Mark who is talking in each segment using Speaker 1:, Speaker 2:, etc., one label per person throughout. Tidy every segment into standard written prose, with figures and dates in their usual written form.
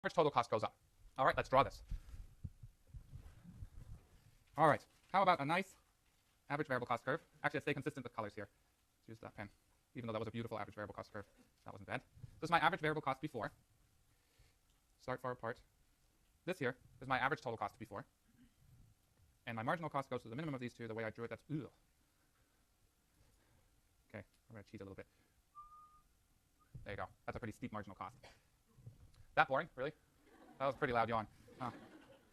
Speaker 1: average total cost goes up. All right, let's draw this. All right, how about a nice average variable cost curve? Actually, let's stay consistent with colors here. Let's use that pen, even though that was a beautiful average variable cost curve. That wasn't bad. This is my average variable cost before. Start far apart. This here is my average total cost before. And my marginal cost goes to the minimum of these two. The way I drew it, that's ugh. Okay, I'm going to cheat a little bit. There you go. That's a pretty steep marginal cost. That boring? Really? That was a pretty loud yawn.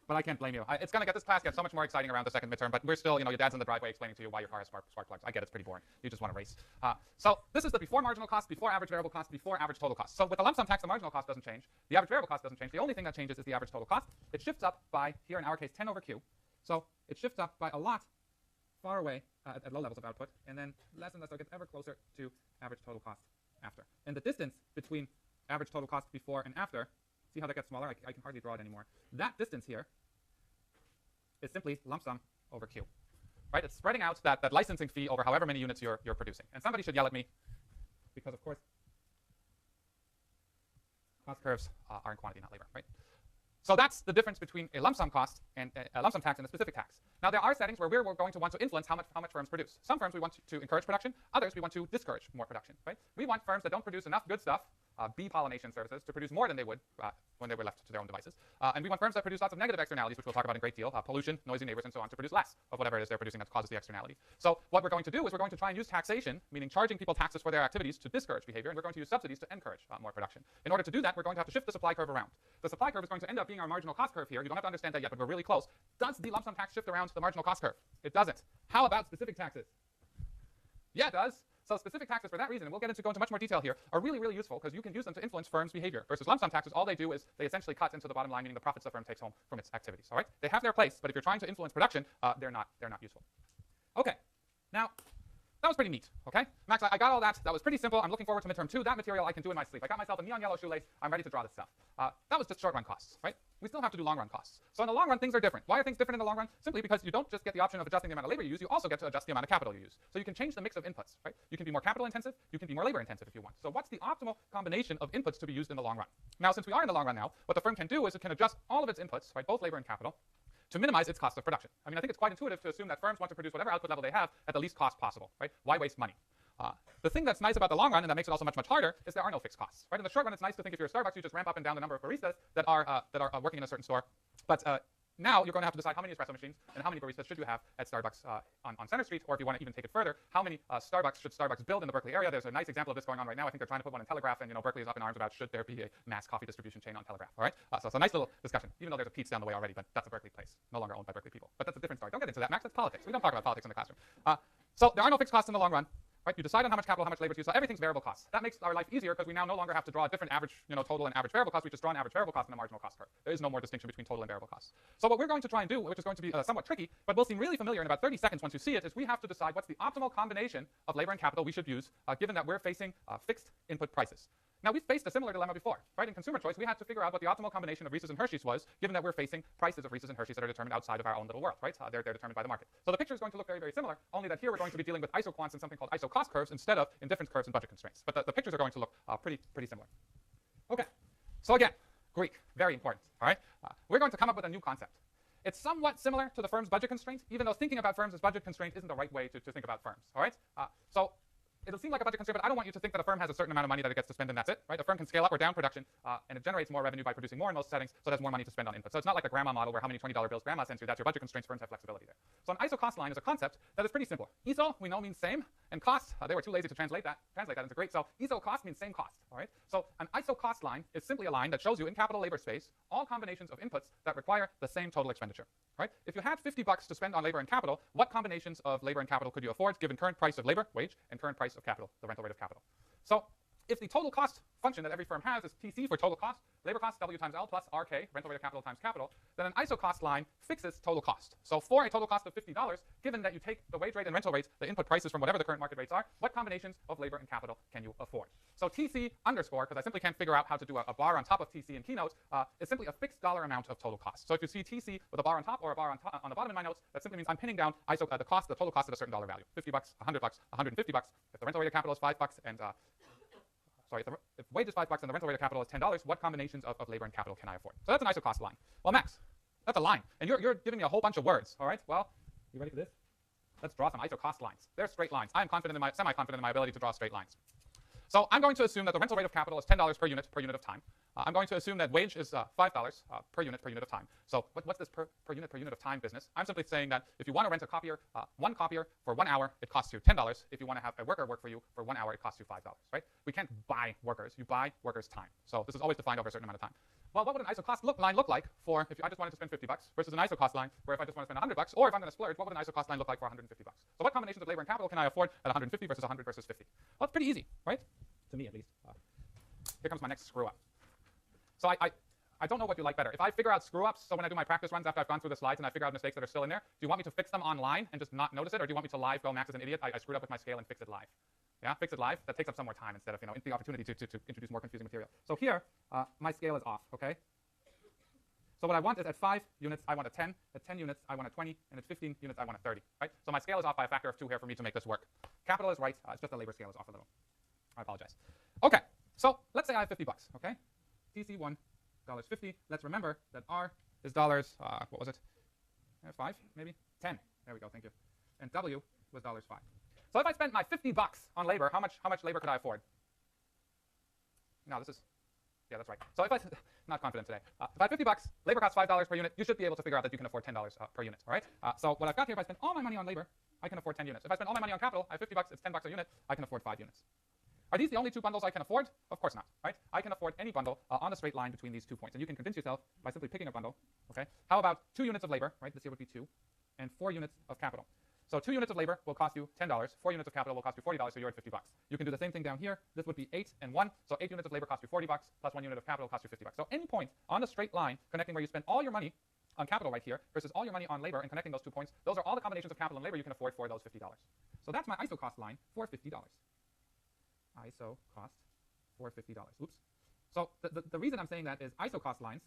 Speaker 1: But I can't blame you. It's going to get this class gets so much more exciting around the second midterm, but we're still, your dad's in the driveway explaining to you why your car has spark plugs. I get it's pretty boring. You just want to race. So this is the before marginal cost, before average variable cost, before average total cost. So with the lump sum tax, the marginal cost doesn't change. The average variable cost doesn't change. The only thing that changes is the average total cost. It shifts up by, here in our case, 10 over Q. So it shifts up by a lot far away at low levels of output, and then less and less it gets ever closer to average total cost after. And the distance between average total cost before and after, see how that gets smaller? I can hardly draw it anymore. That distance here is simply lump sum over Q. Right? It's spreading out that licensing fee over however many units you're producing. And somebody should yell at me because, of course, cost curves are in quantity, not labor. Right? So that's the difference between a lump sum cost and a lump sum tax and a specific tax. Now, there are settings where we're going to want to influence how much firms produce. Some firms we want to encourage production. Others we want to discourage more production. Right? We want firms that don't produce enough good stuff, bee pollination services, to produce more than they would when they were left to their own devices. And we want firms that produce lots of negative externalities, which we'll talk about in great deal, pollution, noisy neighbors, and so on, to produce less of whatever it is they're producing that causes the externality. So what we're going to do is we're going to try and use taxation, meaning charging people taxes for their activities, to discourage behavior, and we're going to use subsidies to encourage more production. In order to do that, we're going to have to shift the supply curve around. The supply curve is going to end up being our marginal cost curve here. You don't have to understand that yet, but we're really close. Does the lump sum tax shift around the marginal cost curve? It doesn't. How about specific taxes? Yeah, it does. So specific taxes, for that reason, and we'll go into much more detail here, are really, really useful because you can use them to influence firms' behavior. Versus lump sum taxes, all they do is they essentially cut into the bottom line, meaning the profits the firm takes home from its activities. All right? They have their place, but if you're trying to influence production, they're not useful. Okay. Now, that was pretty neat, okay? Max, I got all that. That was pretty simple. I'm looking forward to midterm 2. That material I can do in my sleep. I got myself a neon yellow shoelace. I'm ready to draw this stuff. That was just short-run costs, right? We still have to do long-run costs. So in the long run, things are different. Why are things different in the long run? Simply because you don't just get the option of adjusting the amount of labor you use, you also get to adjust the amount of capital you use. So you can change the mix of inputs, right? You can be more capital intensive, you can be more labor intensive if you want. So what's the optimal combination of inputs to be used in the long run? Now, since we are in the long run now, what the firm can do is it can adjust all of its inputs, right, both labor and capital, to minimize its cost of production. I mean, I think it's quite intuitive to assume that firms want to produce whatever output level they have at the least cost possible, right? Why waste money? The thing that's nice about the long run, and that makes it also much, much harder, is there are no fixed costs, right? In the short run, it's nice to think if you're a Starbucks, you just ramp up and down the number of baristas that are working in a certain store. But now you're going to have to decide how many espresso machines and how many baristas should you have at Starbucks on Center Street, or if you want to even take it further, how many Starbucks should Starbucks build in the Berkeley area? There's a nice example of this going on right now. I think they're trying to put one in Telegraph, and Berkeley is up in arms about should there be a mass coffee distribution chain on Telegraph. All right, so it's a nice little discussion, even though there's a Pete's down the way already, but that's a Berkeley place, no longer owned by Berkeley people. But that's a different story. Don't get into that, Max. That's politics. We don't talk about politics in the classroom. So there are no fixed costs in the long run. Right? You decide on how much capital, how much labor to use. So everything's variable costs. That makes our life easier because we now no longer have to draw a different average, total and average variable cost. We just draw an average variable cost and a marginal cost curve. There is no more distinction between total and variable costs. So what we're going to try and do, which is going to be somewhat tricky, but will seem really familiar in about 30 seconds once you see it, is we have to decide what's the optimal combination of labor and capital we should use, given that we're facing fixed input prices. Now, we've faced a similar dilemma before, right? In consumer choice, we had to figure out what the optimal combination of Reese's and Hershey's was, given that we're facing prices of Reese's and Hershey's that are determined outside of our own little world, right? They're determined by the market. So the picture is going to look very, very similar, only that here we're going to be dealing with isoquants and something called iso-cost curves instead of indifference curves and budget constraints. But the pictures are going to look pretty similar. Okay, so again, Greek, very important, all right? We're going to come up with a new concept. It's somewhat similar to the firm's budget constraint, even though thinking about firms as budget constraint isn't the right way to think about firms, all right? So it'll seem like a budget constraint, but I don't want you to think that a firm has a certain amount of money that it gets to spend and that's it, right? A firm can scale up or down production, and it generates more revenue by producing more in most settings, so it has more money to spend on input. So it's not like a grandma model where how many $20 bills grandma sends you. That's your budget constraints. Firms have flexibility there. So an ISO cost line is a concept that is pretty simple. ISO, we know, means same, and cost, they were too lazy to translate that into Greek. So ISO cost means same cost, all right? So an ISO cost line is simply a line that shows you in capital labor space all combinations of inputs that require the same total expenditure, right? If you had $50 to spend on labor and capital, what combinations of labor and capital could you afford given current price of labor, wage, and current price of capital, the rental rate of capital? So if the total cost function that every firm has is TC for total cost, labor cost W times L plus RK, rental rate of capital times capital, then an ISO cost line fixes total cost. So for a total cost of $50, given that you take the wage rate and rental rates, the input prices from whatever the current market rates are, what combinations of labor and capital can you afford? So TC underscore, because I simply can't figure out how to do a bar on top of TC in Keynote, is simply a fixed dollar amount of total cost. So if you see TC with a bar on top or a bar on the bottom in my notes, that simply means I'm pinning down ISO, the total cost at a certain dollar value. $50, $100, $150. If the rental rate of capital is $5 and if wage is $5 and the rental rate of capital is $10, what combinations of labor and capital can I afford? So that's an isocost line. Well, Max, that's a line, and you're giving me a whole bunch of words. All right. Well, you ready for this? Let's draw some isocost lines. They're straight lines. I'm semi-confident in my ability to draw straight lines. So I'm going to assume that the rental rate of capital is $10 per unit of time. I'm going to assume that wage is $5 per unit of time. So what's this per unit of time business? I'm simply saying that if you want to rent a copier, one copier for 1 hour, it costs you $10. If you want to have a worker work for you for 1 hour, it costs you $5, right? We can't buy workers. You buy workers' time. So this is always defined over a certain amount of time. Well, what would an isocost line look like for if I just wanted to spend $50 versus an isocost line where if I just want to spend $100, or if I'm going to splurge, what would an isocost line look like for $150? So what combinations of labor and capital can I afford at 150 versus 100 versus 50? Well, it's pretty easy, right? To me, at least. Here comes my next screw up. So I don't know what you like better. If I figure out screw ups, so when I do my practice runs after I've gone through the slides and I figure out mistakes that are still in there, do you want me to fix them online and just not notice it, or do you want me to live go, Max is an idiot, I screwed up with my scale and fix it live? Yeah, fix it live. That takes up some more time instead of the opportunity to introduce more confusing material. So here, my scale is off, okay? So what I want is at 5 units, I want a 10. At 10 units, I want a 20. And at 15 units, I want a 30, right? So my scale is off by a factor of 2 here for me to make this work. Capital is right. It's just the labor scale is off a little. I apologize. Okay, so let's say I have $50, okay? TC1, $50. Let's remember that R is dollars, what was it? 5, maybe? 10. There we go, thank you. And W was $5. So if I spent my $50 on labor, how much labor could I afford? No, this is, yeah, that's right. So if I, not confident today. If I have $50, labor costs $5 per unit, you should be able to figure out that you can afford $10 per unit, all right? So what I've got here, if I spend all my money on labor, I can afford 10 units. If I spend all my money on capital, I have $50, it's $10 a unit, I can afford 5 units. Are these the only 2 bundles I can afford? Of course not, right? I can afford any bundle on a straight line between these 2 points. And you can convince yourself by simply picking a bundle, okay? How about 2 units of labor, right? This here would be 2, and 4 units of capital. So 2 units of labor will cost you $10. 4 units of capital will cost you $40, so you're at $50. You can do the same thing down here. This would be 8 and 1. So 8 units of labor cost you $40, plus 1 unit of capital costs you $50. So any point on the straight line connecting where you spend all your money on capital right here versus all your money on labor and connecting those 2 points, those are all the combinations of capital and labor you can afford for those $50. So that's my isocost line for $50. Isocost for $50. Oops. So the reason I'm saying that is isocost lines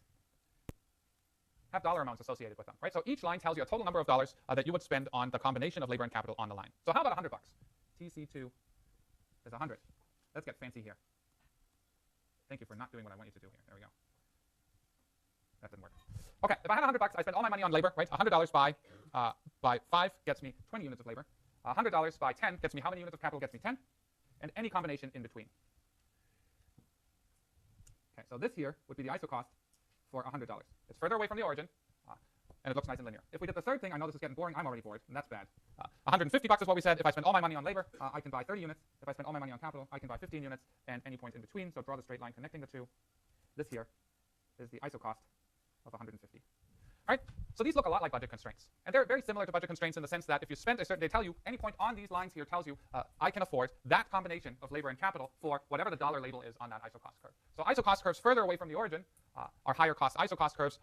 Speaker 1: have dollar amounts associated with them, right? So each line tells you a total number of dollars that you would spend on the combination of labor and capital on the line. So how about $100? TC2 is 100. Let's get fancy here. Thank you for not doing what I want you to do here. There we go. That didn't work. Okay, if I had $100, I spend all my money on labor, right? $100 by 5 gets me 20 units of labor. $100 by 10 gets me how many units of capital? Gets me 10. And any combination in between. Okay, so this here would be the isocost for $100. It's further away from the origin, and it looks nice and linear. If we did the third thing, I know this is getting boring. I'm already bored, and that's bad. $150 is what we said. If I spend all my money on labor, I can buy 30 units. If I spend all my money on capital, I can buy 15 units, and any point in between. So draw the straight line connecting the 2. This here is the isocost of 150. All right, so these look a lot like budget constraints. And they're very similar to budget constraints in the sense that if you spend a certain, they tell you, any point on these lines here tells you, I can afford that combination of labor and capital for whatever the dollar label is on that isocost curve. So isocost curves further away from the origin are higher cost isocost curves.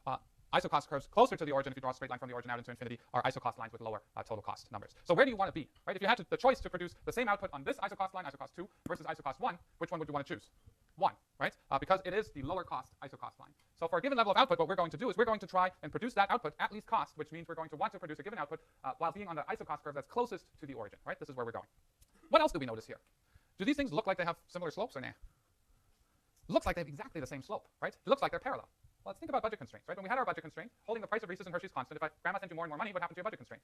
Speaker 1: Isocost curves closer to the origin, if you draw a straight line from the origin out into infinity, are isocost lines with lower total cost numbers. So where do you want to be, right? If you had the choice to produce the same output on this isocost line, isocost 2, versus isocost 1, which one would you want to choose? 1, right? Because it is the lower cost isocost line. So for a given level of output, what we're going to do is we're going to try and produce that output at least cost, which means we're going to want to produce a given output while being on the isocost curve that's closest to the origin, right? This is where we're going. What else do we notice here? Do these things look like they have similar slopes or nah? Looks like they have exactly the same slope, right? It looks like they're parallel. Well, let's think about budget constraints, right? When we had our budget constraint, holding the price of Reese's and Hershey's constant, if grandma sent you more and more money, what happened to your budget constraint?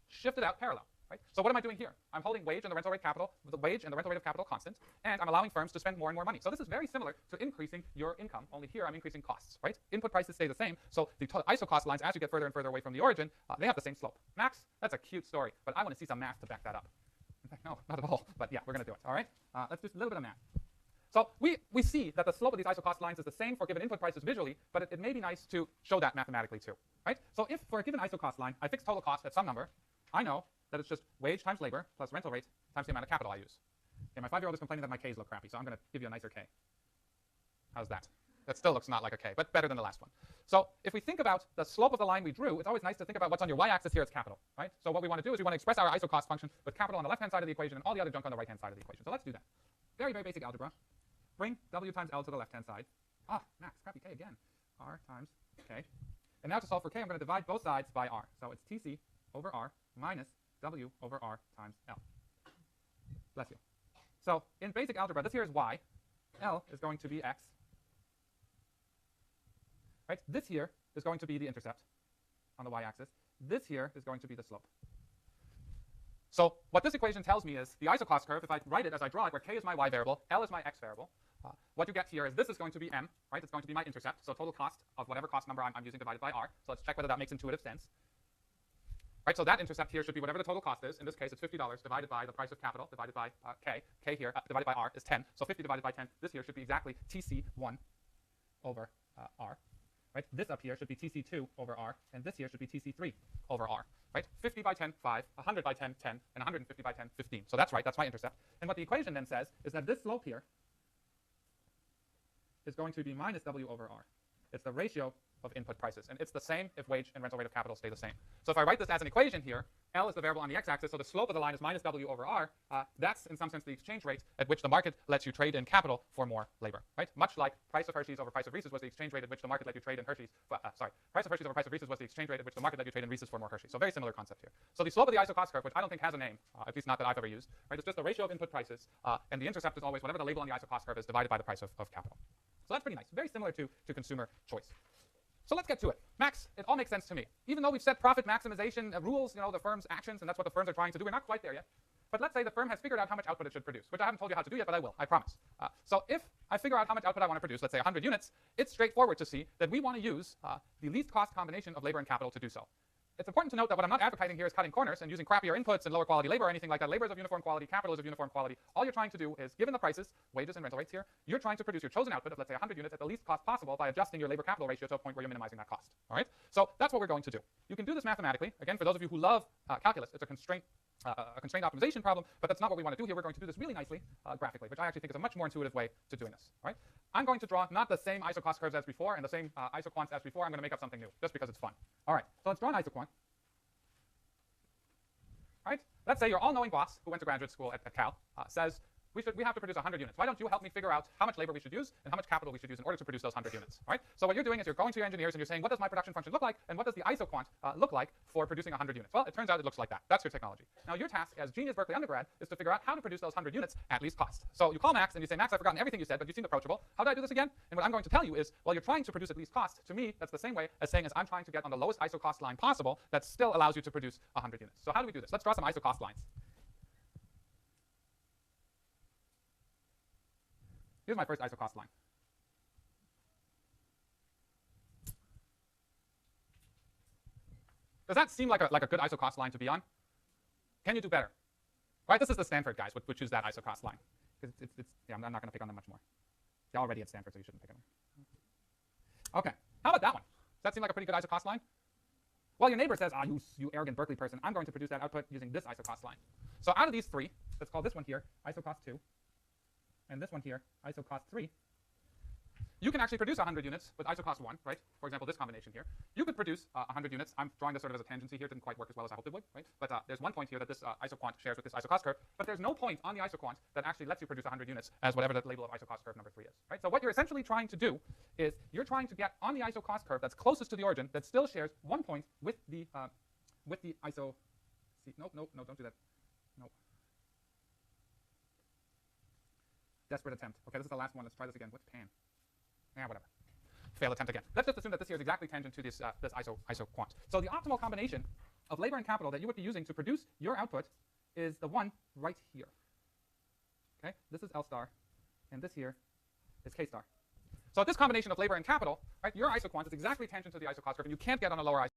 Speaker 1: Shifted out parallel, right? So what am I doing here? I'm holding wage and the rental rate capital, the wage and the rental rate of capital constant, and I'm allowing firms to spend more and more money. So this is very similar to increasing your income, only here I'm increasing costs, right? Input prices stay the same, so the isocost lines, as you get further and further away from the origin, they have the same slope. Max, that's a cute story, but I want to see some math to back that up. In fact, no, not at all, but yeah, we're going to do it, all right? Let's do a little bit of math. So we see that the slope of these isocost lines is the same for given input prices visually, but it may be nice to show that mathematically too, right? So if for a given isocost line, I fix total cost at some number, I know that it's just wage times labor plus rental rate times the amount of capital I use. Okay, my 5-year-old is complaining that my K's look crappy, so I'm going to give you a nicer K. How's that? That still looks not like a K, but better than the last one. So if we think about the slope of the line we drew, it's always nice to think about what's on your y-axis here. It's capital, right? So what we want to do is we want to express our isocost function with capital on the left-hand side of the equation and all the other junk on the right-hand side of the equation. So let's do that. Very, very basic algebra. Bring W times L to the left-hand side. Max, crappy K again. R times K. And now to solve for K, I'm going to divide both sides by R. So it's TC over R minus W over R times L. Bless you. So in basic algebra, this here is Y. L is going to be x. Right? This here is going to be the intercept on the y-axis. This here is going to be the slope. So what this equation tells me is the isocost curve, if I write it as I draw it, where k is my y variable, L is my x variable, what you get here is this is going to be m, right? It's going to be my intercept, so total cost of whatever cost number I'm using divided by r. So let's check whether that makes intuitive sense. Right, so that intercept here should be whatever the total cost is. In this case, it's $50 divided by the price of capital divided by k. K here divided by r is 10. So 50 divided by 10, this here should be exactly TC1 over r. Right, this up here should be TC2 over r, and this here should be TC3 over r. Right, 50 by 10, 5, 100 by 10, 10, and 150 by 10, 15. So that's right, that's my intercept. And what the equation then says is that this slope here is going to be minus W over R. It's the ratio of input prices. And it's the same if wage and rental rate of capital stay the same. So if I write this as an equation here, L is the variable on the x-axis, so the slope of the line is minus W over R. That's, in some sense, the exchange rate at which the market lets you trade in capital for more labor, right? Much like price of Hershey's over price of Reese's was the exchange rate at which the market let you trade in Hershey's. Price of Hershey's over price of Reese's was the exchange rate at which the market let you trade in Reese's for more Hershey's. So very similar concept here. So the slope of the isocost curve, which I don't think has a name, at least not that I've ever used, right? It's just the ratio of input prices, and the intercept is always whatever the label on the isocost curve is divided by the price of capital. So that's pretty nice. Very similar to consumer choice. So let's get to it. Max, it all makes sense to me. Even though we've set profit maximization rules, the firm's actions, and that's what the firms are trying to do, we're not quite there yet. But let's say the firm has figured out how much output it should produce, which I haven't told you how to do yet, but I will, I promise. So if I figure out how much output I want to produce, let's say 100 units, it's straightforward to see that we want to use the least cost combination of labor and capital to do so. It's important to note that what I'm not advocating here is cutting corners and using crappier inputs and lower quality labor or anything like that. Labor is of uniform quality, capital is of uniform quality. All you're trying to do is, given the prices, wages and rental rates here, you're trying to produce your chosen output of, let's say, 100 units at the least cost possible by adjusting your labor-capital ratio to a point where you're minimizing that cost. All right? So that's what we're going to do. You can do this mathematically. Again, for those of you who love calculus, it's a constraint optimization problem, but that's not what we want to do here. We're going to do this really nicely graphically, which I actually think is a much more intuitive way to doing this. All right? I'm going to draw not the same isocost curves as before and the same isoquants as before. I'm going to make up something new just because it's fun. All right, so let's draw an isoquant. Right? Let's say your all-knowing boss, who went to graduate school at Cal, says, we have to produce 100 units. Why don't you help me figure out how much labor we should use and how much capital we should use in order to produce those 100 units? Right? So what you're doing is you're going to your engineers and you're saying, what does my production function look like, and what does the isoquant look like for producing 100 units? Well, it turns out it looks like that. That's your technology. Now, your task as Genius Berkeley undergrad is to figure out how to produce those 100 units at least cost. So you call Max and you say, Max, I've forgotten everything you said, but you seemed approachable. How did I do this again? And what I'm going to tell you is, well, you're trying to produce at least cost. To me, that's the same way as saying I'm trying to get on the lowest isocost line possible that still allows you to produce 100 units. So how do we do this? Let's draw some isocost lines. Here's my first isocost line. Does that seem like a good isocost line to be on? Can you do better? Right? This is the Stanford guys would choose that isocost line. Yeah, I'm not going to pick on them much more. They're already at Stanford, so you shouldn't pick on them. Okay. How about that one? Does that seem like a pretty good isocost line? Well, your neighbor says, you arrogant Berkeley person, I'm going to produce that output using this isocost line. So out of these three, let's call this one here isocost 2. And this one here, isocost 3, you can actually produce 100 units with isocost 1, right? For example, this combination here. You could produce 100 units. I'm drawing this sort of as a tangency here. It didn't quite work as well as I hoped it would, right? But there's one point here that this isoquant shares with this isocost curve, but there's no point on the isoquant that actually lets you produce 100 units as whatever the label of isocost curve number 3 is, right? So what you're essentially trying to do is you're trying to get on the isocost curve that's closest to the origin that still shares one point with the iso. See, no, don't do that. No. Desperate attempt. Okay, this is the last one. Let's try this again. What's pan? Yeah, whatever. Fail attempt again. Let's just assume that this here is exactly tangent to this isoquant. So the optimal combination of labor and capital that you would be using to produce your output is the one right here. Okay, this is L star, and this here is K star. So at this combination of labor and capital, right, your isoquant is exactly tangent to the isocost curve, and you can't get on a lower